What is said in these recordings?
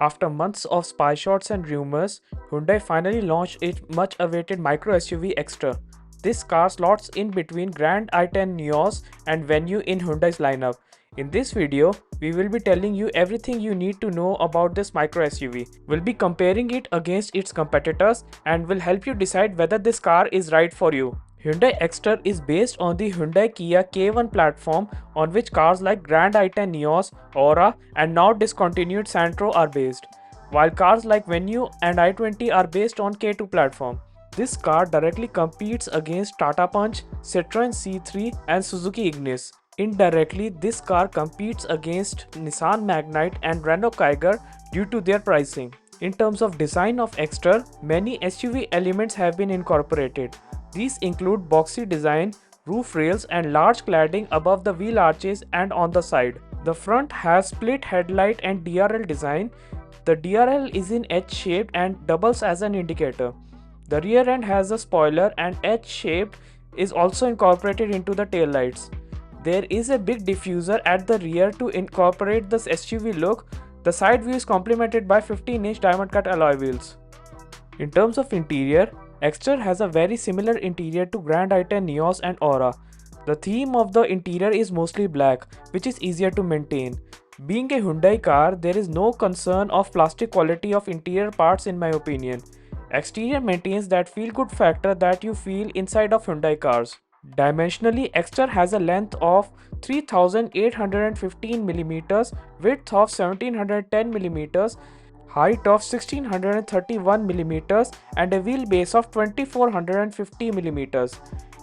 After months of spy shots and rumors, Hyundai finally launched its much-awaited micro SUV Exter. This car slots in between Grand i10 Neos and Venue in Hyundai's lineup. In this video, we will be telling you everything you need to know about this micro SUV. We'll be comparing it against its competitors and will help you decide whether this car is right for you. Hyundai Exter is based on the Hyundai Kia K1 platform on which cars like Grand i10 Neos, Aura and now discontinued Santro are based, while cars like Venue and i20 are based on K2 platform. This car directly competes against Tata Punch, Citroën C3 and Suzuki Ignis. Indirectly, this car competes against Nissan Magnite and Renault Kiger due to their pricing. In terms of design of Exter, many SUV elements have been incorporated. These include boxy design, roof rails and large cladding above the wheel arches and on the side. The front has split headlight and DRL design. The DRL is in H-shaped and doubles as an indicator. The rear end has a spoiler and H-shaped is also incorporated into the taillights. There is a big diffuser at the rear to incorporate this SUV look. The side view is complemented by 15-inch diamond cut alloy wheels. In terms of interior, Exter has a very similar interior to Grand i10 Neos and Aura. The theme of the interior is mostly black, which is easier to maintain. Being a Hyundai car, there is no concern of plastic quality of interior parts in my opinion. Exterior maintains that feel-good factor that you feel inside of Hyundai cars. Dimensionally, Exter has a length of 3815mm, width of 1710mm, height of 1631mm and a wheelbase of 2450mm.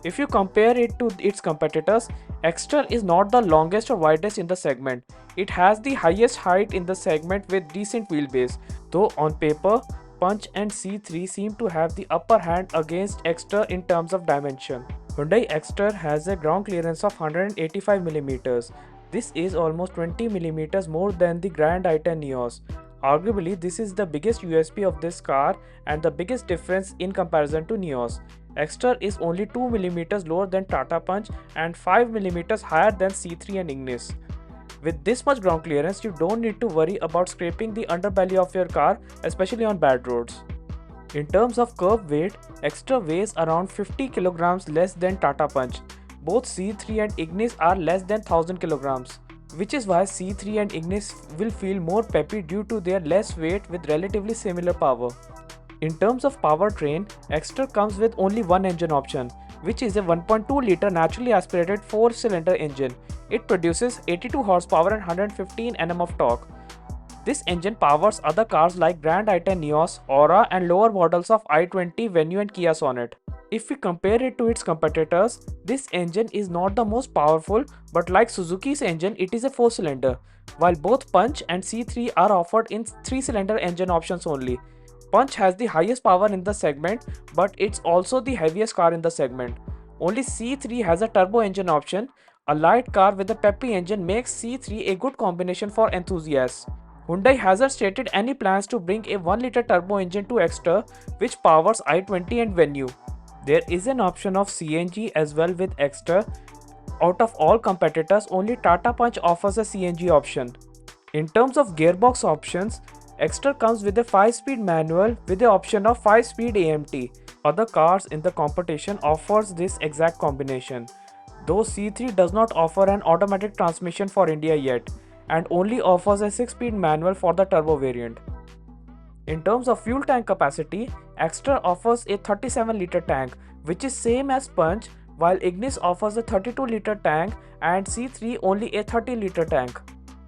If you compare it to its competitors, Exter is not the longest or widest in the segment. It has the highest height in the segment with decent wheelbase, though on paper, Punch and C3 seem to have the upper hand against Exter in terms of dimension. Hyundai Exter has a ground clearance of 185mm. This is almost 20mm more than the Grand i10 Neos. Arguably, this is the biggest USP of this car and the biggest difference in comparison to Neos. Exter is only 2mm lower than Tata Punch and 5mm higher than C3 and Ignis. With this much ground clearance, you don't need to worry about scraping the underbelly of your car, especially on bad roads. In terms of curb weight, Exter weighs around 50 kg less than Tata Punch. Both C3 and Ignis are less than 1000 kg, which is why C3 and Ignis will feel more peppy due to their less weight with relatively similar power. In terms of powertrain, Exter comes with only one engine option, which is a 1.2-litre naturally aspirated 4-cylinder engine. It produces 82 horsepower and 115 Nm of torque. This engine powers other cars like Grand i10 Neos, Aura and lower models of i20, Venue and Kia Sonet. If we compare it to its competitors, this engine is not the most powerful, but like Suzuki's engine, it is a 4-cylinder, while both Punch and C3 are offered in 3-cylinder engine options only. Punch has the highest power in the segment, but it's also the heaviest car in the segment. Only C3 has a turbo engine option. A light car with a peppy engine makes C3 a good combination for enthusiasts. Hyundai hasn't stated any plans to bring a 1-litre turbo engine to Exter, which powers i20 and Venue. There is an option of CNG as well with Exter. Out of all competitors, only Tata Punch offers a CNG option. In terms of gearbox options, Exter comes with a 5-speed manual with the option of 5-speed AMT. Other cars in the competition offers this exact combination, though C3 does not offer an automatic transmission for India yet and only offers a 6-speed manual for the turbo variant. In terms of fuel tank capacity, Exter offers a 37-litre tank, which is same as Punch, while Ignis offers a 32-litre tank and C3 only a 30-litre tank.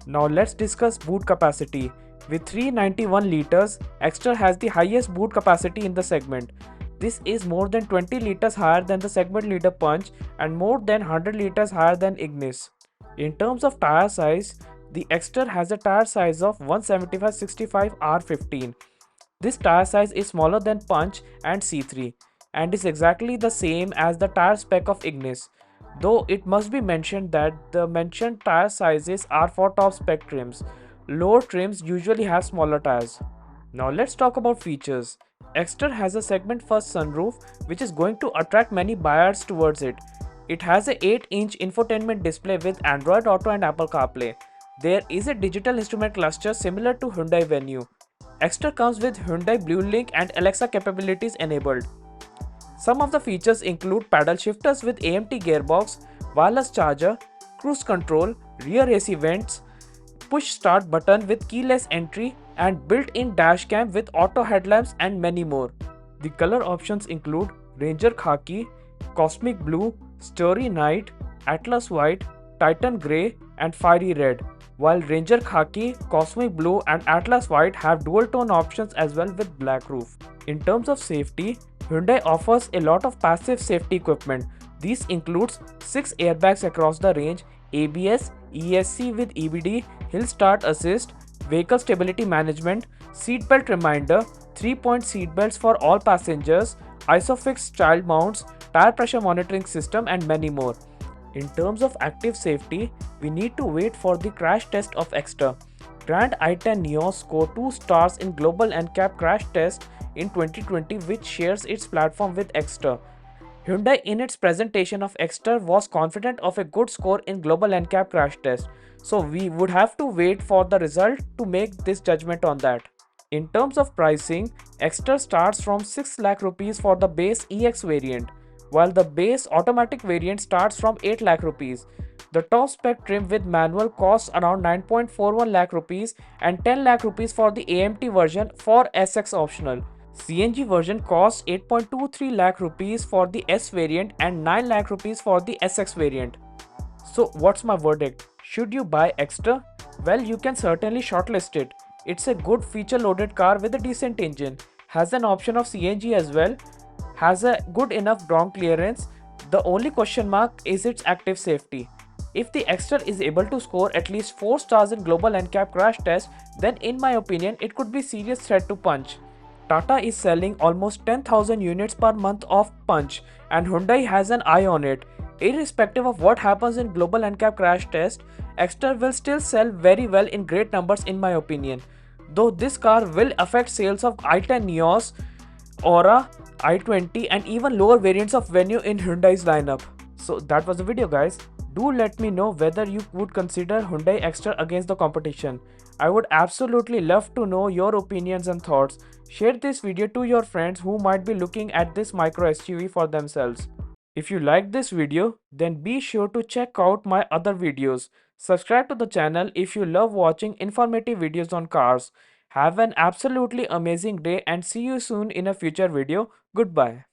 Now let's discuss boot capacity. With 391 liters, Exter has the highest boot capacity in the segment. This is more than 20 liters higher than the segment leader Punch and more than 100 liters higher than Ignis. In terms of tire size, the Exter has a tire size of 175/65 R15. This tire size is smaller than Punch and C3 and is exactly the same as the tire spec of Ignis, though it must be mentioned that the mentioned tire sizes are for top spec trims. Lower trims usually have smaller tires. Now let's talk about features. Exter has a segment first sunroof which is going to attract many buyers towards it. It has a 8-inch infotainment display with Android Auto and Apple CarPlay. There is a digital instrument cluster similar to Hyundai Venue. Exter comes with Hyundai Blue Link and Alexa capabilities enabled. Some of the features include paddle shifters with AMT gearbox, wireless charger, cruise control, rear AC vents, push start button with keyless entry, and built-in dash cam with auto headlamps and many more. The color options include Ranger Khaki, Cosmic Blue, Starry Night, Atlas White, Titan Grey, and Fiery Red, while Ranger Khaki, Cosmic Blue, and Atlas White have dual tone options as well with black roof. In terms of safety, Hyundai offers a lot of passive safety equipment. These includes 6 airbags across the range, ABS, ESC with EBD, Hill Start Assist, Vehicle Stability Management, Seatbelt Reminder, 3-point seatbelts for all passengers, ISOFIX child mounts, tire pressure monitoring system, and many more. In terms of active safety, we need to wait for the crash test of Exter. Grand i10 Neo scored 2 stars in Global NCAP crash test in 2020, which shares its platform with Exter. Hyundai in its presentation of Exter was confident of a good score in Global NCAP crash test, so we would have to wait for the result to make this judgment on that. In terms of pricing, Exter starts from 6 lakh rupees for the base EX variant, while the base automatic variant starts from 8 lakh rupees. The top spec trim with manual costs around 9.41 lakh rupees and 10 lakh rupees for the AMT version for SX optional. CNG version costs 8.23 lakh rupees for the S variant and 9 lakh rupees for the SX variant. So what's my verdict? Should you buy Exter? Well, you can certainly shortlist it. It's a good feature loaded car with a decent engine, has an option of CNG as well, has a good enough ground clearance. The only question mark is its active safety. If the Exter is able to score at least 4 stars in Global NCAP crash test, then in my opinion it could be serious threat to Punch. Tata is selling almost 10,000 units per month of Punch, and Hyundai has an eye on it. Irrespective of what happens in Global NCAP crash test, Exter will still sell very well in great numbers in my opinion. Though this car will affect sales of i10 Neos, Aura, i20 and even lower variants of Venue in Hyundai's lineup. So that was the video guys. Do let me know whether you would consider Hyundai Exter against the competition. I would absolutely love to know your opinions and thoughts. Share this video to your friends who might be looking at this micro SUV for themselves. If you like this video, then be sure to check out my other videos. Subscribe to the channel if you love watching informative videos on cars. Have an absolutely amazing day and see you soon in a future video. Goodbye.